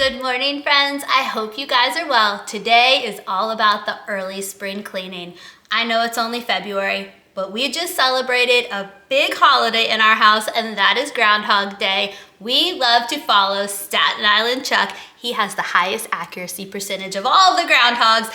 Good morning, friends. I hope you guys are well. Today is all about the early spring cleaning. I know it's only February, but we just celebrated a big holiday in our house, and that is Groundhog Day. We love to follow Staten Island Chuck. He has the highest accuracy percentage of all the groundhogs,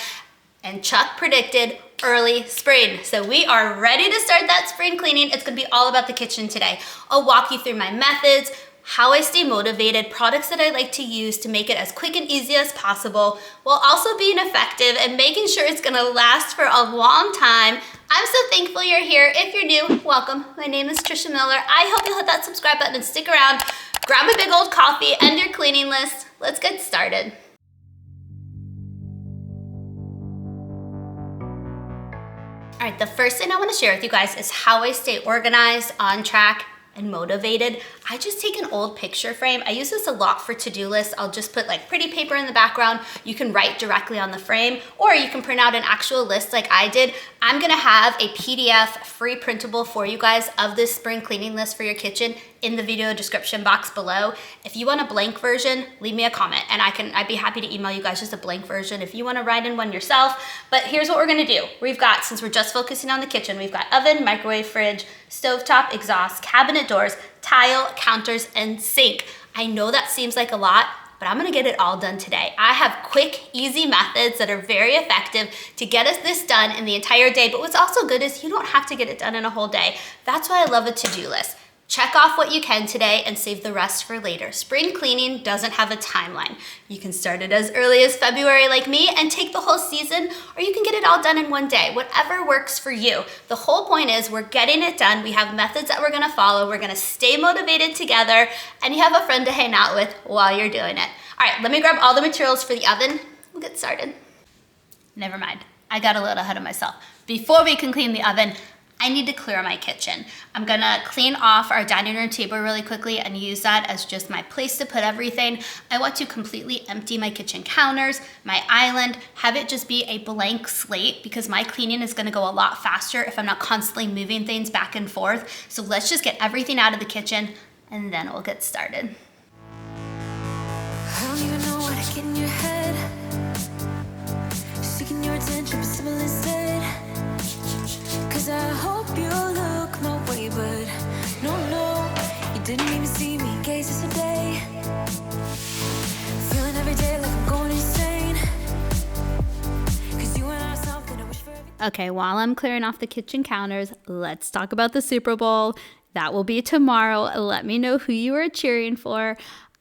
and Chuck predicted early spring. So we are ready to start that spring cleaning. It's gonna be all about the kitchen today. I'll walk you through my methods, how I stay motivated, products that I like to use to make it as quick and easy as possible, while also being effective and making sure it's gonna last for a long time. I'm so thankful you're here. If you're new, welcome. My name is Trisha Miller. I hope you'll hit that subscribe button and stick around. Grab a big old coffee and your cleaning list. Let's get started. All right, the first thing I wanna share with you guys is how I stay organized, on track, and motivated. I just take an old picture frame. I use this a lot for to-do lists. I'll just put like pretty paper in the background. You can write directly on the frame, or you can print out an actual list like I did. I'm gonna have a PDF free printable for you guys of this spring cleaning list for your kitchen in the video description box below. If you want a blank version, leave me a comment and I'd be happy to email you guys just a blank version if you wanna write in one yourself. But here's what we're gonna do. We've got, since we're just focusing on the kitchen, we've got oven, microwave, fridge, stovetop, exhaust, cabinet doors, tile, counters, and sink. I know that seems like a lot, but I'm gonna get it all done today. I have quick, easy methods that are very effective to get us this done in the entire day. But what's also good is you don't have to get it done in a whole day. That's why I love a to-do list. Check off what you can today and save the rest for later. Spring cleaning doesn't have a timeline. You can start it as early as February like me and take the whole season, or you can get it all done in one day, whatever works for you. The whole point is we're getting it done. We have methods that we're gonna follow. We're gonna stay motivated together, and you have a friend to hang out with while you're doing it. All right, let me grab all the materials for the oven. We'll get started. Never mind, I got a little ahead of myself. Before we can clean the oven, I need to clear my kitchen. I'm gonna clean off our dining room table really quickly and use that as just my place to put everything. I want to completely empty my kitchen counters, my island, have it just be a blank slate because my cleaning is gonna go a lot faster if I'm not constantly moving things back and forth. So let's just get everything out of the kitchen and then we'll get started. I don't even know what I get in your head. Seeking your attention, but simple instead. Cause I hope you look my way, but no, you didn't even see me gaze yesterday. Feeling every day like I'm going insane. Cause you and I are something I wish for every day. Okay, while I'm clearing off the kitchen counters, let's talk about the Super Bowl. That will be tomorrow. Let me know who you are cheering for.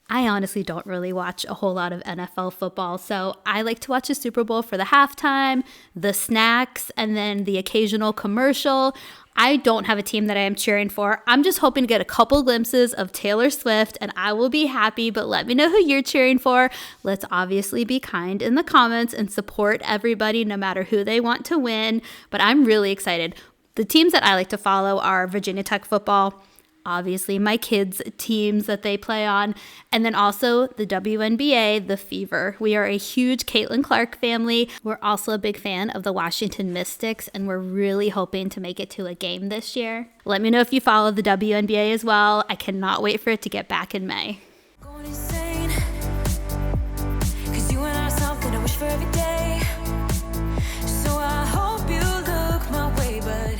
I honestly don't really watch a whole lot of NFL football, so I like to watch the Super Bowl for the halftime, the snacks, and then the occasional commercial. I don't have a team that I am cheering for. I'm just hoping to get a couple glimpses of Taylor Swift, and I will be happy, but let me know who you're cheering for. Let's obviously be kind in the comments and support everybody no matter who they want to win, but I'm really excited. The teams that I like to follow are Virginia Tech football, obviously my kids' teams that they play on, and then also the WNBA, the Fever. We are a huge Caitlin Clark family. We're also a big fan of the Washington Mystics, and we're really hoping to make it to a game this year. Let me know if you follow the WNBA as well. I cannot wait for it to get back in May. Going insane. Cause you and I are something I wish for every day. So I hope you look my way, but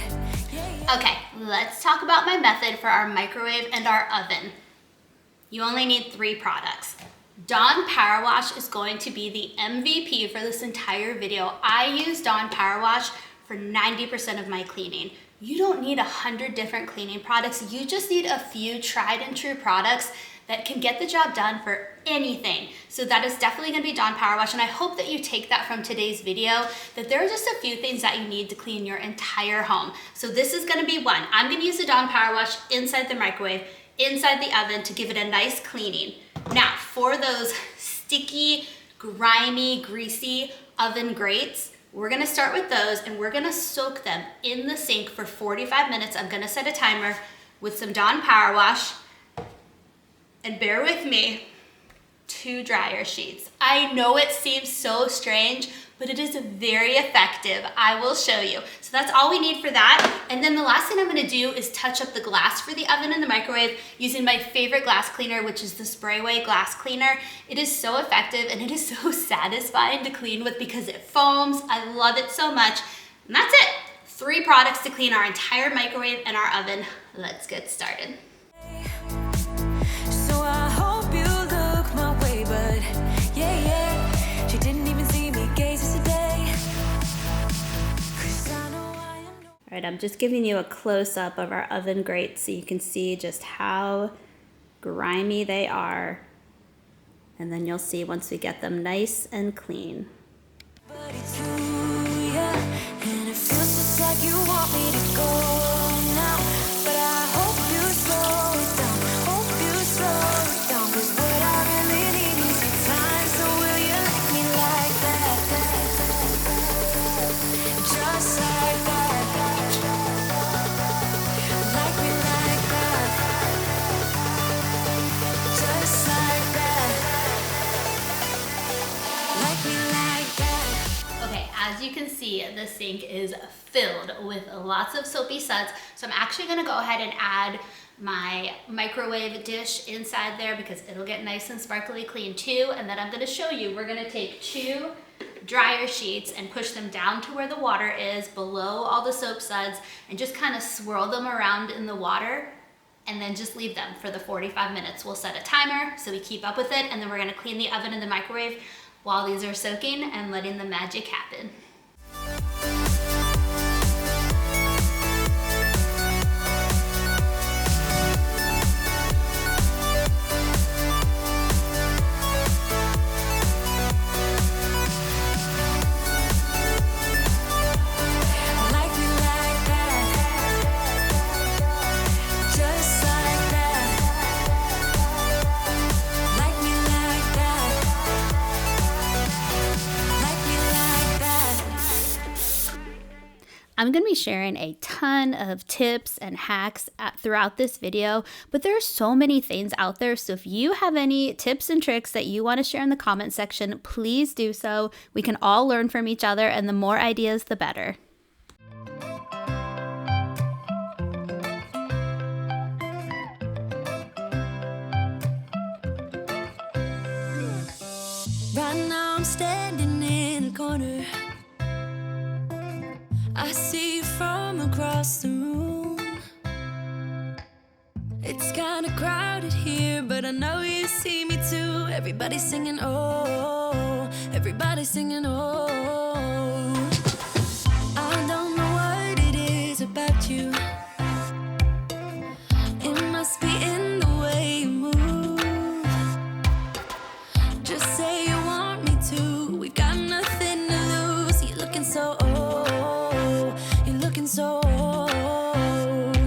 yeah. Okay, let's talk about my method for our microwave and our oven. You only need 3 products. Dawn Power Wash is going to be the MVP for this entire video. I use Dawn Power Wash for 90% of my cleaning. You don't need 100 different cleaning products. You just need a few tried and true products that can get the job done for anything. So that is definitely gonna be Dawn Power Wash, and I hope that you take that from today's video, that there are just a few things that you need to clean your entire home. So this is gonna be one. I'm gonna use the Dawn Power Wash inside the microwave, inside the oven to give it a nice cleaning. Now, for those sticky, grimy, greasy oven grates, we're gonna start with those and we're gonna soak them in the sink for 45 minutes. I'm gonna set a timer with some Dawn Power Wash. And bear with me, 2 dryer sheets. I know it seems so strange, but but it is very effective. I will show you. So that's all we need for that. And then the last thing I'm gonna do is touch up the glass for the oven and the microwave using my favorite glass cleaner, which is the Sprayway glass cleaner. It is so effective and it is so satisfying to clean with because it foams. I love it so much. And that's it. 3 products to clean our entire microwave and our oven. Let's get started. So I hope you look my way, but yeah, she didn't even see me gaze today. 'Cause I know I am no. All right, I'm just giving you a close-up of our oven grates so you can see just how grimy they are. And then you'll see once we get them nice and clean. But it's you, yeah, and it feels just like you want me to go now. But I hope you slow it down, hope you slow it down. 'Cause what I really need is your time, so will you like me like that? Just like that. Like me like that. Just like that. Like me like that. Okay, as you can see, the sink is filled with lots of soapy suds. So I'm actually gonna go ahead and add my microwave dish inside there because it'll get nice and sparkly clean too. And then I'm gonna show you, we're gonna take 2 dryer sheets and push them down to where the water is below all the soap suds and just kind of swirl them around in the water and then just leave them for the 45 minutes. We'll set a timer so we keep up with it, and then we're gonna clean the oven and the microwave while these are soaking and letting the magic happen. Like me like that. Just like that. Like me like that. Like me like that. I'm going to be sharing a ton of tips and hacks throughout this video, but there are so many things out there. So if you have any tips and tricks that you want to share in the comment section, please do so. We can all learn from each other, and the more ideas, the better. Right now I'm standing in the corner. I see you from across the room. It's kinda crowded here, but I know you see me too. Everybody's singing, oh, everybody's singing, oh. I don't know what it is about you. It must be in the way you move. Just say you want me to. We've got nothing to lose. You're looking so old. You're looking so old.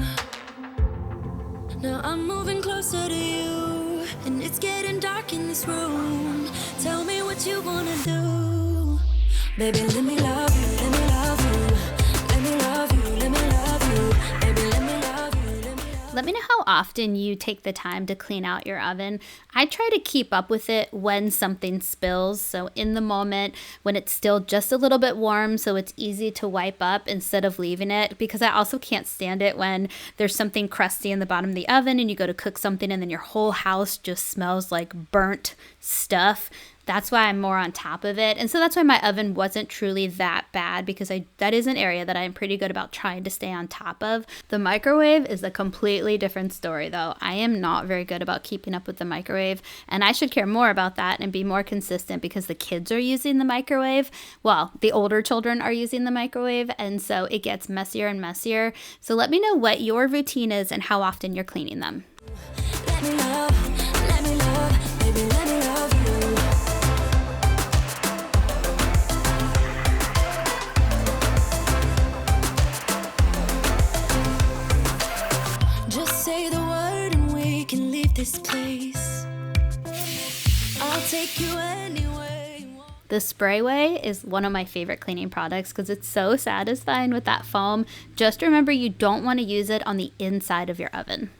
Now I'm moving closer to you, and it's getting dark in this room. Tell me what you wanna do. Baby, let me love you, let me love you. Let me love you, let me love you. Baby, let me love you, let me love you. Let me know how often you take the time to clean out your oven. I try to keep up with it when something spills. So in the moment when it's still just a little bit warm, so it's easy to wipe up instead of leaving it, because I also can't stand it when there's something crusty in the bottom of the oven and you go to cook something and then your whole house just smells like burnt stuff. That's why I'm more on top of it. And so that's why my oven wasn't truly that bad, because that is an area that I'm pretty good about trying to stay on top of. The microwave is a completely different story though. I am not very good about keeping up with the microwave, and I should care more about that and be more consistent because the kids are using the microwave. Well, the older children are using the microwave, and so it gets messier and messier. So let me know what your routine is and how often you're cleaning them. Let me love, baby, let me love you. Just say the word and we can leave this place. I'll take you anywhere you want. The Sprayway is one of my favorite cleaning products because it's so satisfying with that foam. Just remember, you don't want to use it on the inside of your oven.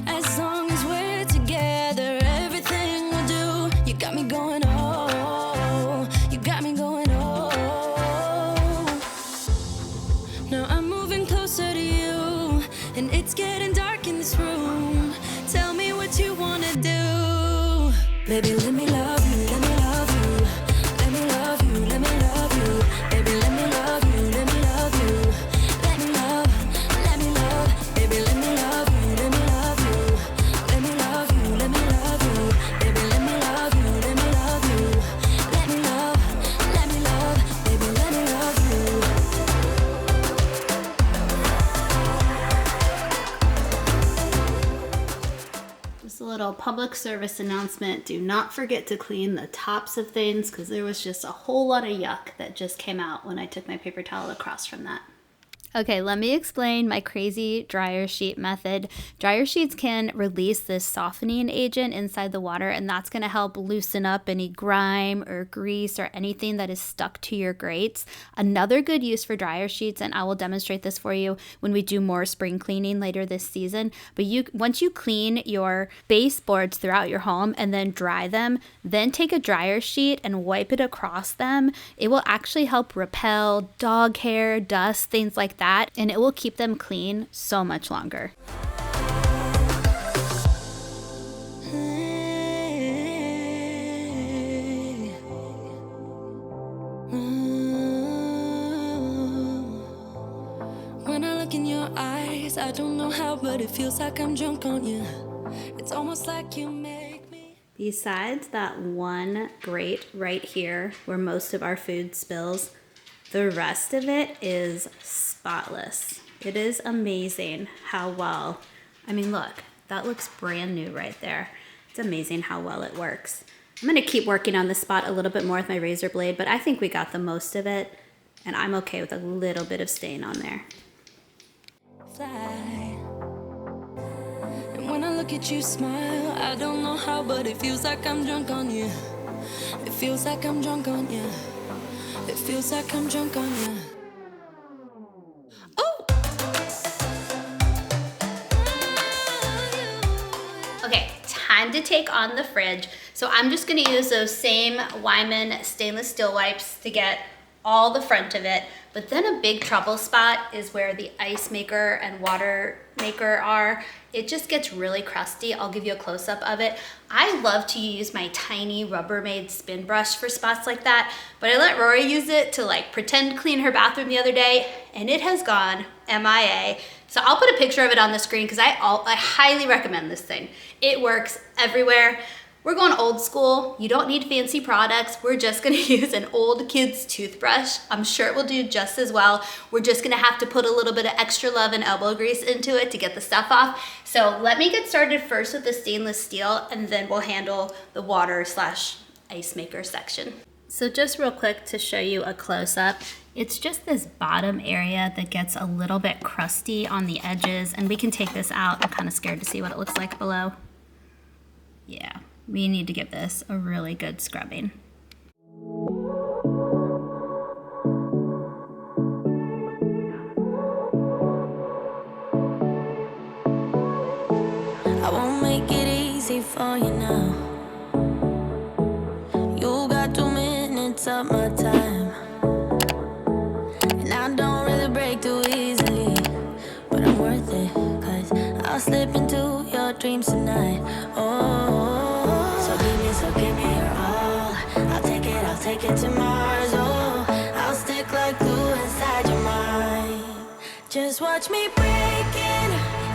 As long as we're together, everything we'll do, you got me going on. closer to you, and it's getting dark in this room. Tell me what you wanna do. Baby, let me love you, let me love you. Let me love you, let me love you. Baby, let me love you, let me love you. Let me love, let me love. Baby, let me love you, let me love you. Let me love you, let me love you. Baby, let me love you, let me love you. Let me love, let me love. Baby, let me love you. Just a little public service announcement. Do not forget to clean the tops of things because there was just a whole lot of yuck that just came out when I took my paper towel across from that. Okay, let me explain my crazy dryer sheet method. Dryer sheets can release this softening agent inside the water, and that's gonna help loosen up any grime or grease or anything that is stuck to your grates. Another good use for dryer sheets, and I will demonstrate this for you when we do more spring cleaning later this season, but once you clean your baseboards throughout your home and then dry them, then take a dryer sheet and wipe it across them. It will actually help repel dog hair, dust, things like that, and it will keep them clean so much longer. When I look in your eyes, I don't know how, but it feels like I'm drunk on you. It's almost like you make me. Besides that one grate right here where most of our food spills, the rest of it is spotless. It is amazing how well, I mean, look, that looks brand new right there. It's amazing how well it works. I'm gonna keep working on this spot a little bit more with my razor blade, but I think we got the most of it, and I'm okay with a little bit of stain on there. Fly. And when I look at you smile, I don't know how, but it feels like I'm drunk on you. It feels like I'm drunk on you. It feels like I'm drunk on you. Oh! Okay, time to take on the fridge. So I'm just gonna use those same Wyman stainless steel wipes to get all the front of it. But then a big trouble spot is where the ice maker and water maker are. It just gets really crusty. I'll give you a close-up of it. I love to use my tiny Rubbermaid spin brush for spots like that, but I let Rory use it to like pretend clean her bathroom the other day, and it has gone MIA. So I'll put a picture of it on the screen because I highly recommend this thing. It works everywhere. We're going old school. You don't need fancy products. We're just gonna use an old kid's toothbrush. I'm sure it will do just as well. We're just gonna have to put a little bit of extra love and elbow grease into it to get the stuff off. So let me get started first with the stainless steel, and then we'll handle the water/ice maker section. So just real quick to show you a close-up, it's just this bottom area that gets a little bit crusty on the edges, and we can take this out. I'm kind of scared to see what it looks like below. Yeah. We need to give this a really good scrubbing. I won't make it easy for you now. You got 2 minutes of my time, and I don't really break too easily, but I'm worth it, 'cause I'll slip into your dreams tonight. So give me your all. I'll take it to Mars. Oh, I'll stick like glue inside your mind. Just watch me breaking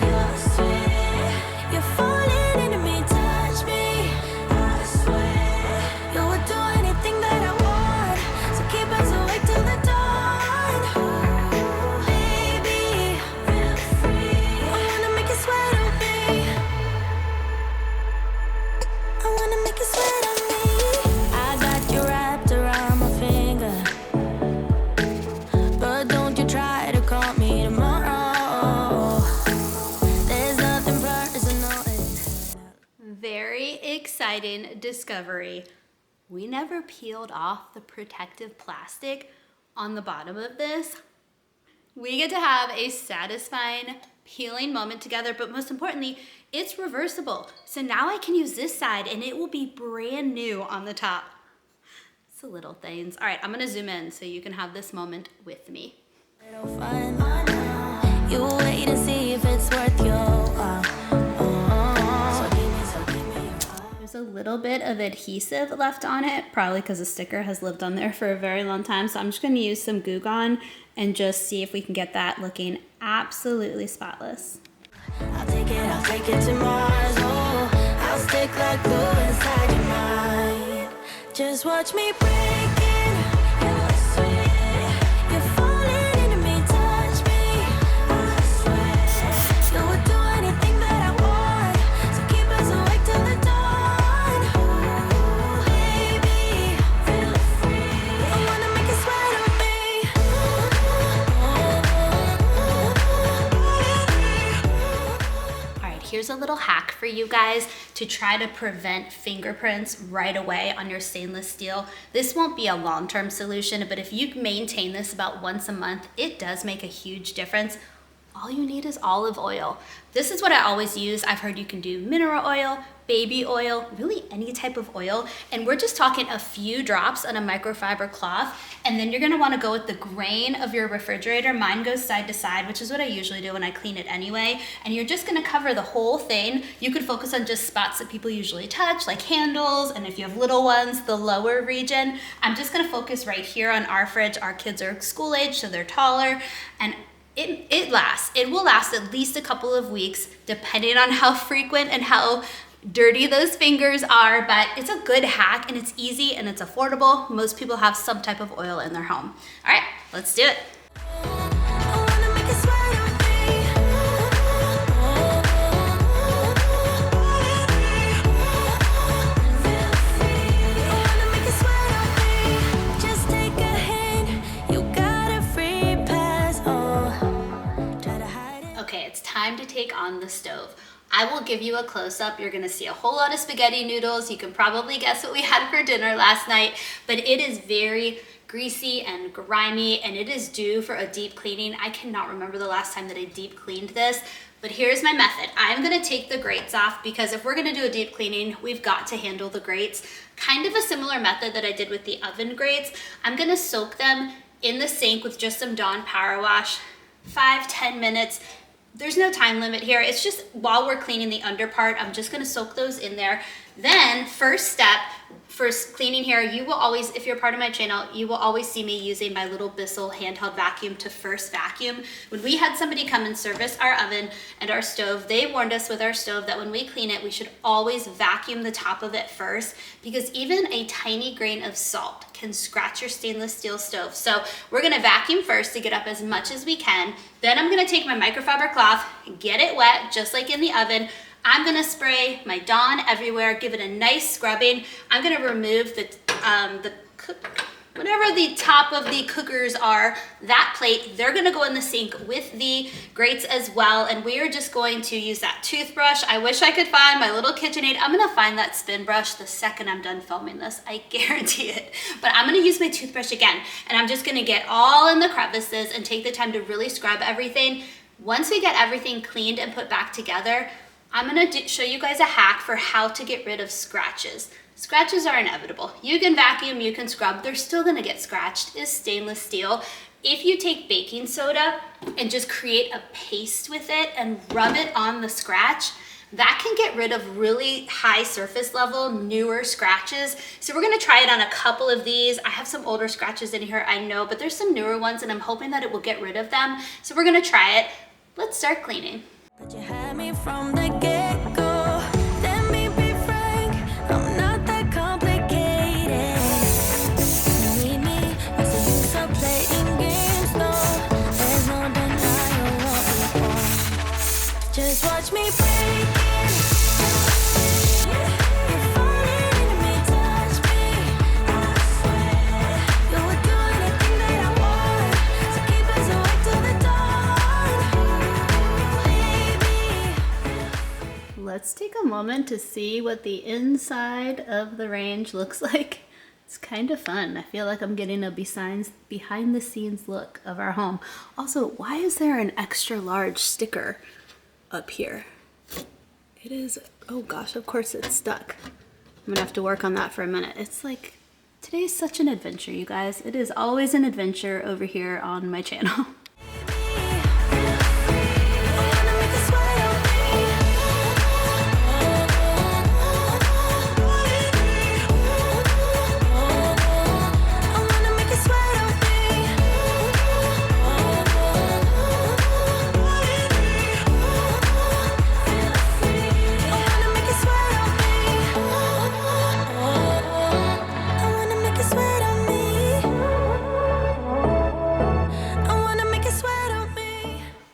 your sweat. You're falling into me, touch me. I swear you would do anything that I want. So keep us awake till the dawn. Ooh, baby, feel free. I wanna make you sweat on me. I wanna make you sweat on me. I got you wrapped around my finger, but don't you try to call me tomorrow. There's nothing personal. Very exciting discovery. We never peeled off the protective plastic on the bottom of this. We get to have a satisfying peeling moment together, but most importantly, it's reversible. So now I can use this side and it will be brand new on the top. It's the little things. All right, I'm gonna zoom in so you can have this moment with me. It'll find a little bit of adhesive left on it, probably because the sticker has lived on there for a very long time. So I'm just gonna use some Goo Gone and just see if we can get that looking absolutely spotless. I'll take it to Mars, oh, I'll stick like glue inside your mind. Just watch me break in, you're sweet, you're falling into me, touch me, I swear, you would do anything that I want, so keep us awake till the dawn. Ooh, baby, feel free, I wanna make you sweat on me. Here's a little hack for you guys to try to prevent fingerprints right away on your stainless steel. This won't be a long-term solution, but if you maintain this about once a month, it does make a huge difference. All you need is olive oil. This is what I always use. I've heard you can do mineral oil, baby oil, really any type of oil. And we're just talking a few drops on a microfiber cloth. And then you're gonna wanna go with the grain of your refrigerator. Mine goes side to side, which is what I usually do when I clean it anyway. And you're just gonna cover the whole thing. You could focus on just spots that people usually touch, like handles, and if you have little ones, the lower region. I'm just gonna focus right here on our fridge. Our kids are school age, so they're taller. And it lasts. It will last at least a couple of weeks, depending on how frequent and how dirty those fingers are, but it's a good hack and it's easy and it's affordable. Most people have some type of oil in their home. All right, let's do it. Okay, it's time to take on the stove. I will give you a close-up. You're gonna see a whole lot of spaghetti noodles. You can probably guess what we had for dinner last night, but it is very greasy and grimy and it is due for a deep cleaning. I cannot remember the last time that I deep cleaned this, but here's my method. I'm gonna take the grates off because if we're gonna do a deep cleaning, we've got to handle the grates. Kind of a similar method that I did with the oven grates. I'm gonna soak them in the sink with just some Dawn Power Wash, 5-10 minutes. There's no time limit here. It's just while we're cleaning the under part, I'm just gonna soak those in there. Then first step, first cleaning here, you will always, if you're part of my channel, you will always see me using my little Bissell handheld vacuum to first vacuum. When we had somebody come and service our oven and our stove, they warned us with our stove that when we clean it, we should always vacuum the top of it first because even a tiny grain of salt can scratch your stainless steel stove. So we're gonna vacuum first to get up as much as we can. Then I'm gonna take my microfiber cloth, get it wet, just like in the oven. I'm gonna spray my Dawn everywhere, give it a nice scrubbing. I'm gonna remove whatever the top of the cookers are, that plate, they're gonna go in the sink with the grates as well. And we are just going to use that toothbrush. I wish I could find my little KitchenAid. I'm gonna find that spin brush the second I'm done filming this, I guarantee it. But I'm gonna use my toothbrush again. And I'm just gonna get all in the crevices and take the time to really scrub everything. Once we get everything cleaned and put back together, I'm gonna show you guys a hack for how to get rid of scratches. Scratches are inevitable. You can vacuum, you can scrub, they're still gonna get scratched. It's stainless steel. If you take baking soda and just create a paste with it and rub it on the scratch, that can get rid of really high surface level, newer scratches. So we're gonna try it on a couple of these. I have some older scratches in here, I know, but there's some newer ones and I'm hoping that it will get rid of them. So we're gonna try it. Let's start cleaning. But you had me from the get-go. Let me be frank, I'm not that complicated. You need me, what's the use of playing games? No, there's no denying what we want. Just watch me break it. You're falling into me, touch me, I swear. You would do anything that I want, so keep us awake till the dawn. Let's take a moment to see what the inside of the range looks like. It's kind of fun. I feel like I'm getting a behind the scenes look of our home. Also, why is there an extra large sticker up here? It is, oh gosh, of course it's stuck. I'm gonna have to work on that for a minute. It's like, today's such an adventure, you guys. It is always an adventure over here on my channel.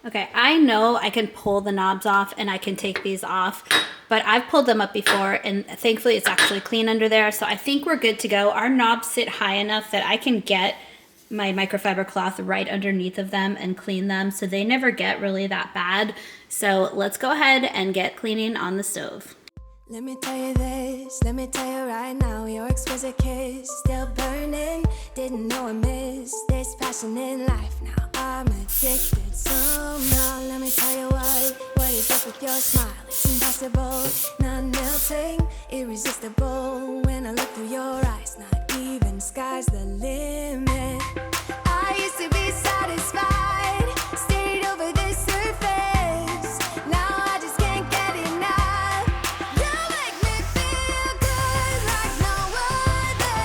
Okay, I know I can pull the knobs off and I can take these off, but I've pulled them up before and thankfully it's actually clean under there. So I think we're good to go. Our knobs sit high enough that I can get my microfiber cloth right underneath of them and clean them, so they never get really that bad. So let's go ahead and get cleaning on the stove. Let me tell you this, let me tell you right now, your exquisite kiss still burning. Didn't know I missed this passion in life. Now I'm addicted somehow. Let me tell you what is up with your smile? It's impossible, not melting, irresistible. When I look through your eyes, not even sky's the limit. I used to be satisfied, stayed over the surface. Now I just can't get enough. You make me feel good like no other.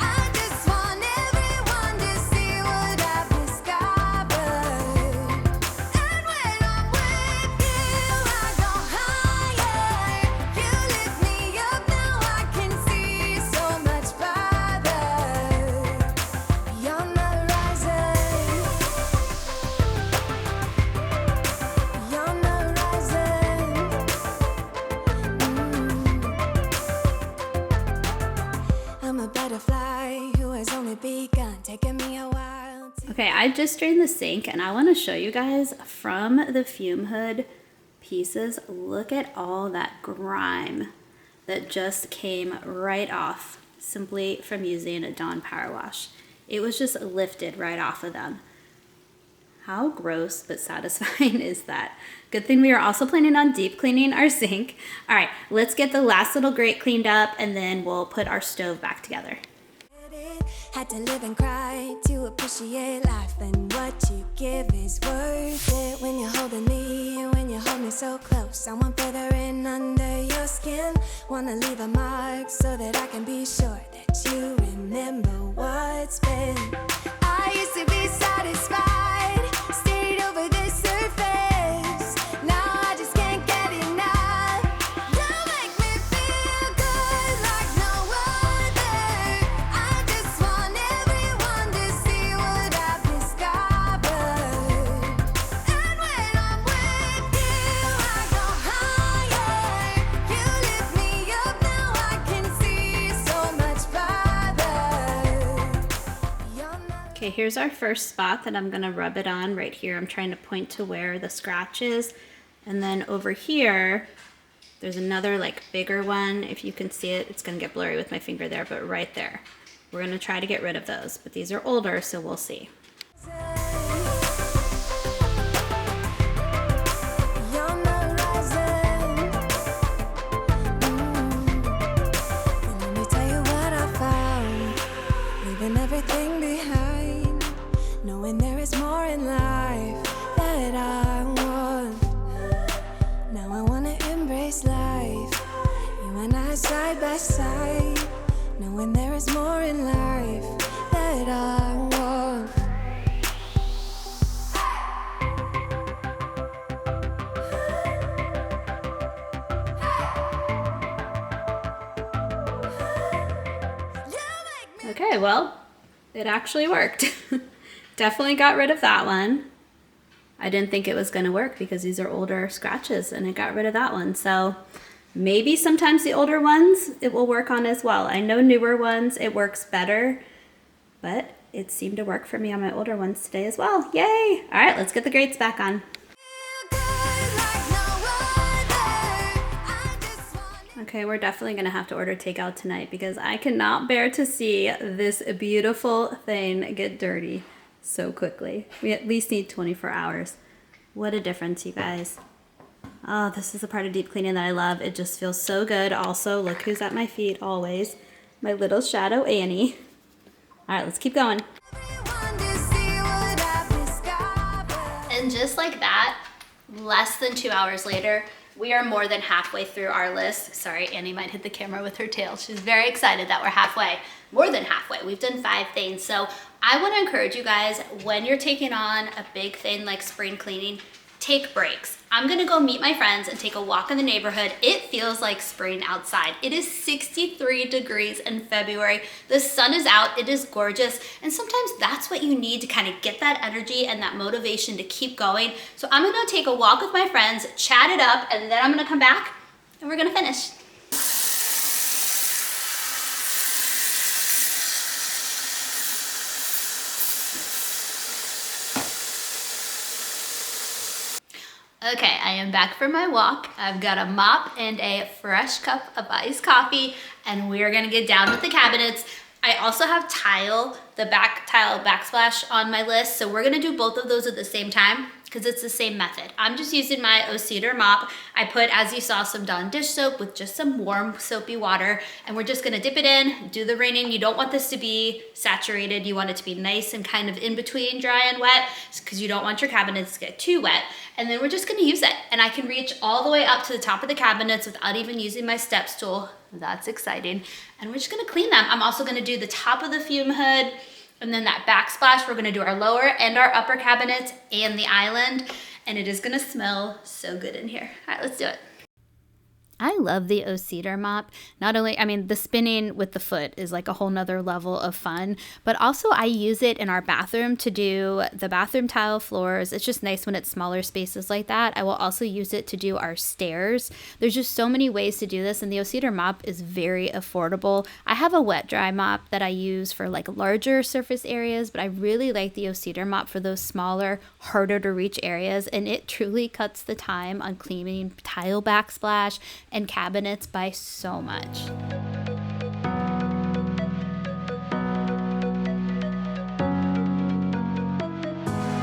I just want everyone to see what I've discovered. And when I'm with you, I go higher. You lift me up, now I can see so much farther. Beyond the horizon. Beyond the horizon. I'm a butterfly who has only begun, taking me a while to Okay, I just drained the sink and I want to show you guys from the fume hood pieces. Look at all that grime that just came right off simply from using a Dawn power wash. It was just lifted right off of them. How gross but satisfying is that? Good thing we are also planning on deep cleaning our sink. All right, let's get the last little grate cleaned up and then we'll put our stove back together. get it. Had to live and cry to appreciate life, and what you give is worth it. When you're holding me, when you hold me so close, I want further in under your skin. Wanna leave a mark so that I can be sure that you remember what's been. I used to be satisfied, stayed over the surface. Now I just can't get enough. You make me feel good like no other. I just want everyone to see what I've discovered. And when I'm with you, I go higher. You lift me up, now I can see so much farther. Beyond the Okay, here's our first spot that I'm gonna rub it on right here. I'm trying to point to where the scratch is. And then over here, there's another like bigger one. If you can see it, it's gonna get blurry with my finger there, but right there. We're gonna try to get rid of those, but these are older, so we'll see. Beyond the horizon. And let me tell you what I found. Leaving everything behind, knowing there is more in life that I want. Now I wanna embrace life, you and I side by side, knowing there is more in life that I want. Okay, well, it actually worked. Definitely got rid of that one. I didn't think it was gonna work because these are older scratches and it got rid of that one. So maybe sometimes the older ones it will work on as well. I know newer ones it works better, but it seemed to work for me on my older ones today as well. Yay! All right, let's get the grates back on. Okay, we're definitely gonna have to order takeout tonight because I cannot bear to see this beautiful thing get dirty so quickly. We at least need 24 hours. What a difference, you guys. Oh, this is the part of deep cleaning that I love. It just feels so good. Also, look who's at my feet always. My little shadow Annie. All right, let's keep going. And just like that, less than 2 hours later, we are more than halfway through our list. Sorry, Annie might hit the camera with her tail. She's very excited that we're halfway, more than halfway. We've done 5 things. So I wanna encourage you guys, when you're taking on a big thing like spring cleaning, take breaks. I'm gonna go meet my friends and take a walk in the neighborhood. It feels like spring outside. It is 63 degrees in February. The sun is out, it is gorgeous. And sometimes that's what you need to kind of get that energy and that motivation to keep going. So I'm gonna take a walk with my friends, chat it up, and then I'm gonna come back and we're gonna finish. Okay, I am back from my walk. I've got a mop and a fresh cup of iced coffee, and we're gonna get down with the cabinets. I also have the back tile backsplash on my list, so we're gonna do both of those at the same time because it's the same method. I'm just using my O-Cedar mop. I put, as you saw, some Dawn dish soap with just some warm soapy water, and we're just gonna dip it in, do the rinsing. You don't want this to be saturated. You want it to be nice and kind of in between dry and wet because you don't want your cabinets to get too wet. And then we're just gonna use it. And I can reach all the way up to the top of the cabinets without even using my step stool. That's exciting. And we're just gonna clean them. I'm also gonna do the top of the fume hood, and then that backsplash. We're gonna do our lower and our upper cabinets and the island. And it is gonna smell so good in here. All right, let's do it. I love the O-Cedar mop. Not only, I mean, the spinning with the foot is like a whole nother level of fun, but also I use it in our bathroom to do the bathroom tile floors. It's just nice when it's smaller spaces like that. I will also use it to do our stairs. There's just so many ways to do this, and the O-Cedar mop is very affordable. I have a wet dry mop that I use for like larger surface areas, but I really like the O-Cedar mop for those smaller, harder to reach areas, and it truly cuts the time on cleaning tile backsplash and cabinets by so much.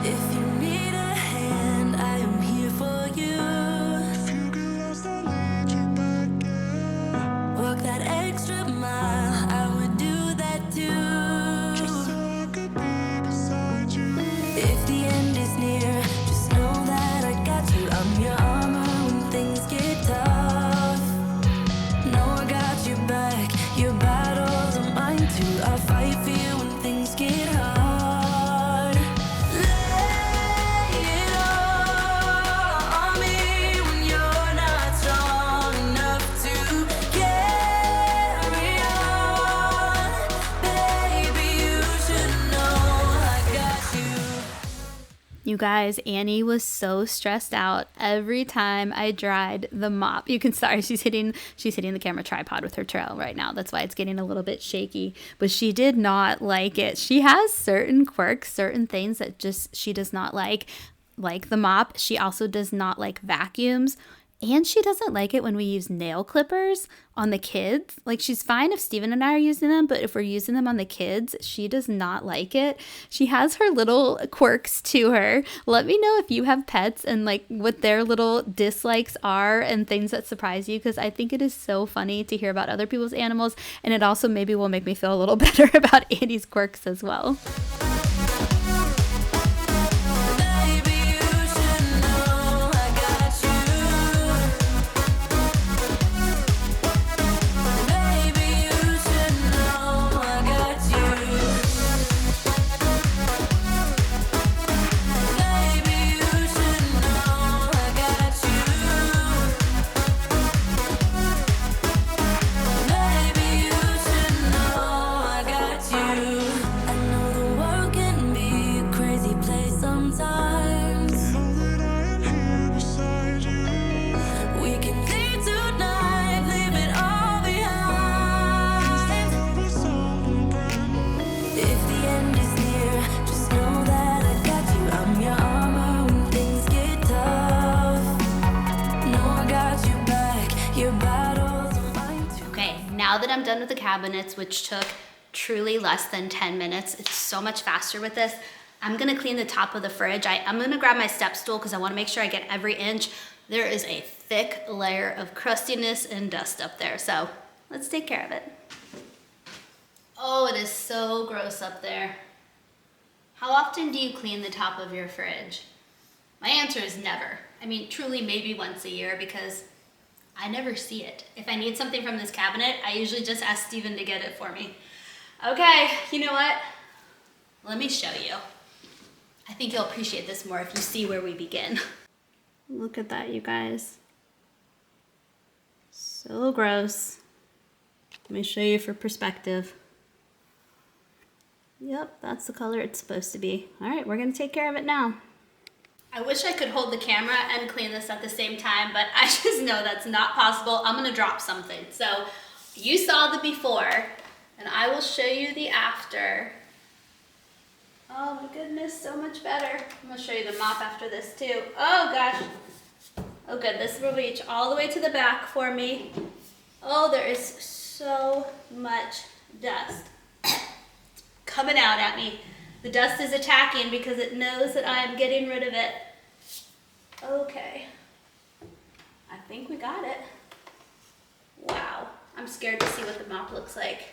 If you need a hand, I am here for you. If you get lost, I'll lead you back in. Walk that extra mile, I would do that too. Just so I could be beside you. If the end is near, just know that I got you. I'm your armor when things get tough. No, I got your back. Your battles are mine too. I'll fight for you when things get hard. Lay it all on me when you're not strong enough to carry on. Baby, you should know I got you. You guys, Annie was so stressed out every time I dried the mop. You can sorry, she's hitting the camera tripod with her trail right now. That's why it's getting a little bit shaky. But she did not like it. She has certain quirks, certain things that just she does not like the mop. She also does not like vacuums. And she doesn't like it when we use nail clippers on the kids. Like, she's fine if Steven and I are using them, but if we're using them on the kids, she does not like it. She has her little quirks to her. Let me know if you have pets and like what their little dislikes are and things that surprise you, because I think it is so funny to hear about other people's animals, and it also maybe will make me feel a little better about Annie's quirks as well. Now that I'm done with the cabinets, which took truly less than 10 minutes, it's so much faster with this, I'm gonna clean the top of the fridge. I'm gonna grab my step stool because I wanna make sure I get every inch. There is a thick layer of crustiness and dust up there, so let's take care of it. Oh, it is so gross up there. How often do you clean the top of your fridge? My answer is never. I mean, truly maybe once a year, because I never see it. If I need something from this cabinet, I usually just ask Steven to get it for me. Okay, you know what? Let me show you. I think you'll appreciate this more if you see where we begin. Look at that, you guys. So gross. Let me show you for perspective. Yep, that's the color it's supposed to be. All right, we're gonna take care of it now. I wish I could hold the camera and clean this at the same time, but I just know that's not possible. I'm gonna drop something. So you saw the before, and I will show you the after. Oh my goodness, so much better. I'm gonna show you the mop after this too. Oh gosh. Oh good, this will reach all the way to the back for me. Oh, there is so much dust coming out at me. The dust is attacking because it knows that I am getting rid of it. Okay. I think we got it. Wow. I'm scared to see what the mop looks like.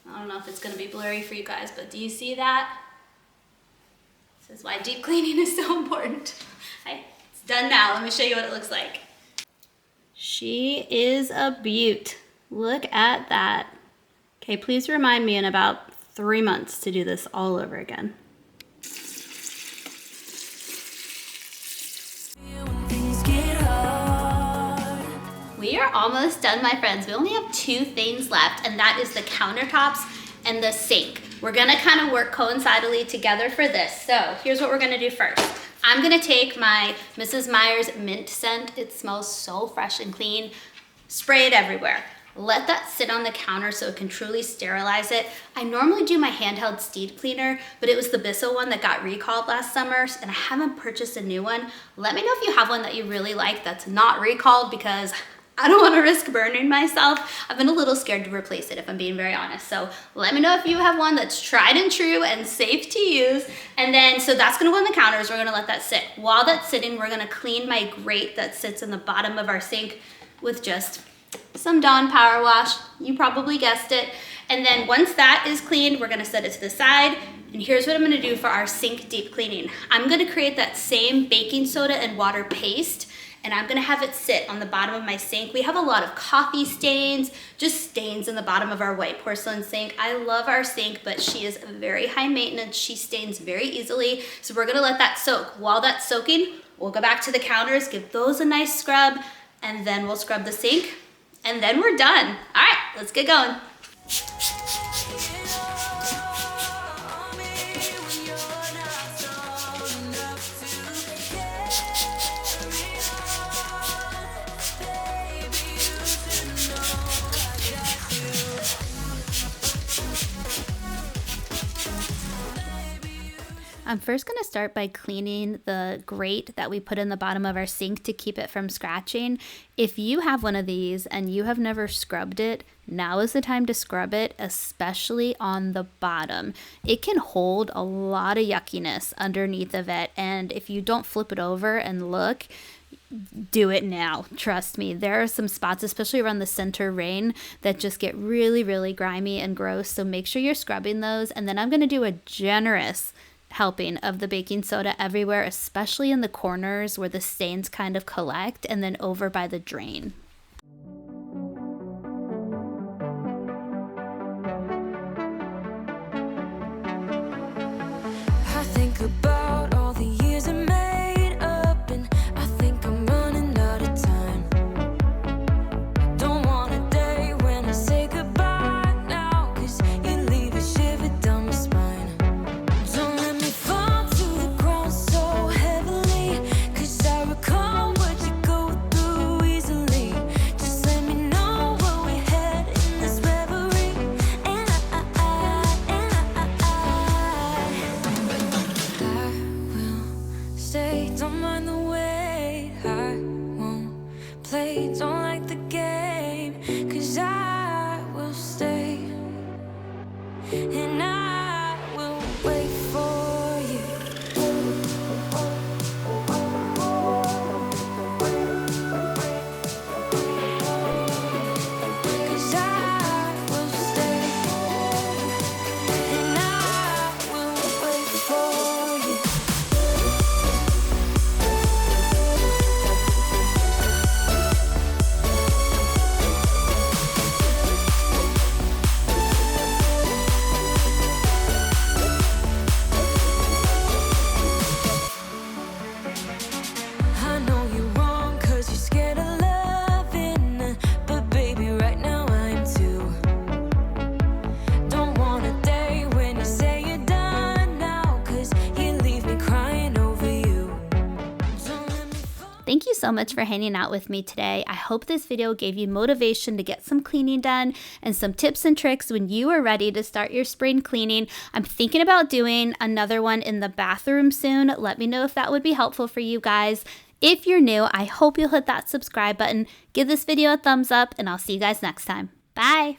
I don't know if it's going to be blurry for you guys, but do you see that? This is why deep cleaning is so important. It's done now. Let me show you what it looks like. She is a beaut. Look at that. Okay, please remind me in about 3 months to do this all over again. We are almost done, my friends. We only have 2 things left, and that is the countertops and the sink. We're gonna kind of work coincidentally together for this. So here's what we're gonna do first. I'm gonna take my Mrs. Meyer's mint scent. It smells so fresh and clean. Spray it everywhere. Let that sit on the counter so it can truly sterilize it. I normally do my handheld steed cleaner, but it was the Bissell one that got recalled last summer, and I haven't purchased a new one. Let me know if you have one that you really like that's not recalled, because I don't want to risk burning myself. I've been a little scared to replace it, if I'm being very honest. So let me know if you have one that's tried and true and safe to use. And then, so that's gonna go on the counters. We're gonna let that sit. While that's sitting, we're gonna clean my grate that sits in the bottom of our sink with just some Dawn Power Wash. You probably guessed it. And then once that is cleaned, we're gonna set it to the side. And here's what I'm gonna do for our sink deep cleaning. I'm gonna create that same baking soda and water paste, and I'm gonna have it sit on the bottom of my sink. We have a lot of coffee stains, just stains in the bottom of our white porcelain sink. I love our sink, but she is very high maintenance. She stains very easily. So we're gonna let that soak. While that's soaking, we'll go back to the counters, give those a nice scrub, and then we'll scrub the sink, and then we're done. All right, let's get going. I'm first going to start by cleaning the grate that we put in the bottom of our sink to keep it from scratching. If you have one of these and you have never scrubbed it, now is the time to scrub it, especially on the bottom. It can hold a lot of yuckiness underneath of it, and if you don't flip it over and look, do it now. Trust me, there are some spots, especially around the center ring, that just get really, really grimy and gross, so make sure you're scrubbing those. And then I'm going to do a generous helping of the baking soda everywhere, especially in the corners where the stains kind of collect, and then over by the drain. I think about all the years I made up, and I think I'm running out of time. Don't want a day when I say goodbye now, 'cause you leave a shiver down my spine. Don't let me fall to the ground so heavily, 'cause I recall what you go through easily. Thank you so much for hanging out with me today. I hope this video gave you motivation to get some cleaning done and some tips and tricks when you are ready to start your spring cleaning. I'm thinking about doing another one in the bathroom soon. Let me know if that would be helpful for you guys. If you're new, I hope you'll hit that subscribe button, give this video a thumbs up, and I'll see you guys next time. Bye!